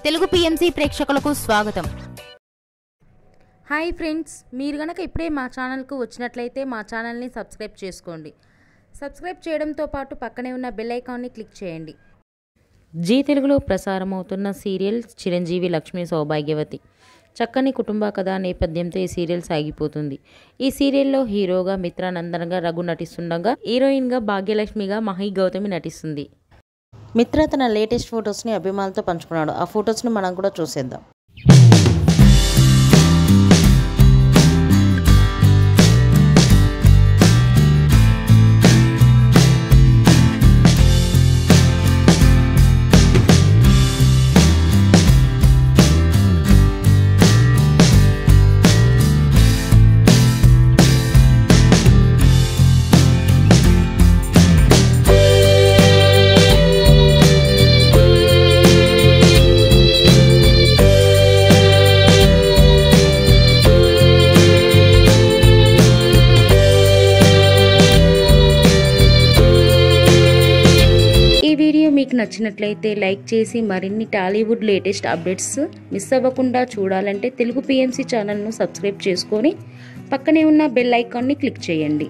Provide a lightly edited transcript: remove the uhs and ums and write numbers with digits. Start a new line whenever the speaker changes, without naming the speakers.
Telugu PMC ప్రేక్షకులకు స్వాగతం.
Hi friends, మీరు గనక ఇప్పుడే మా ఛానల్కు వచ్చినట్లయితే మా ఛానల్ని సబ్స్క్రైబ్ చేసుకోండి. సబ్స్క్రైబ్ చేయడంతో పాటు పక్కనే ఉన్న బెల్ ఐకాన్ని క్లిక్ చేయండి. జీ తెలుగులో ప్రసారమవుతున్న సీరియల్ చిరంజీవి లక్ష్మీ సౌభాగ్యవతి. చక్కని కుటుంబ కథా నేపథ్యంతో ఈ సీరియల్ సాగిపోతుంది. ఈ సీరియల్లో హీరోగా మిత్రానందన్గా రఘు నటిస్తుండగా, హీరోయిన్గా భాగ్యలక్ష్మిగా మహి గౌతమి నటిస్తుంది. మిత్ర తన లేటెస్ట్ ఫొటోస్ని అభిమానులతో పంచుకున్నాడు. ఆ ఫొటోస్ని మనం కూడా చూసేద్దాం. మీకు నచ్చినట్లయితే లైక్ చేసి మరిన్ని టాలీవుడ్ లేటెస్ట్ అప్డేట్స్ మిస్ అవ్వకుండా చూడాలంటే తెలుగు పిఎంసి ఛానల్ను సబ్స్క్రైబ్ చేసుకొని పక్కనే ఉన్న బెల్ ఐకాన్ని క్లిక్ చేయండి.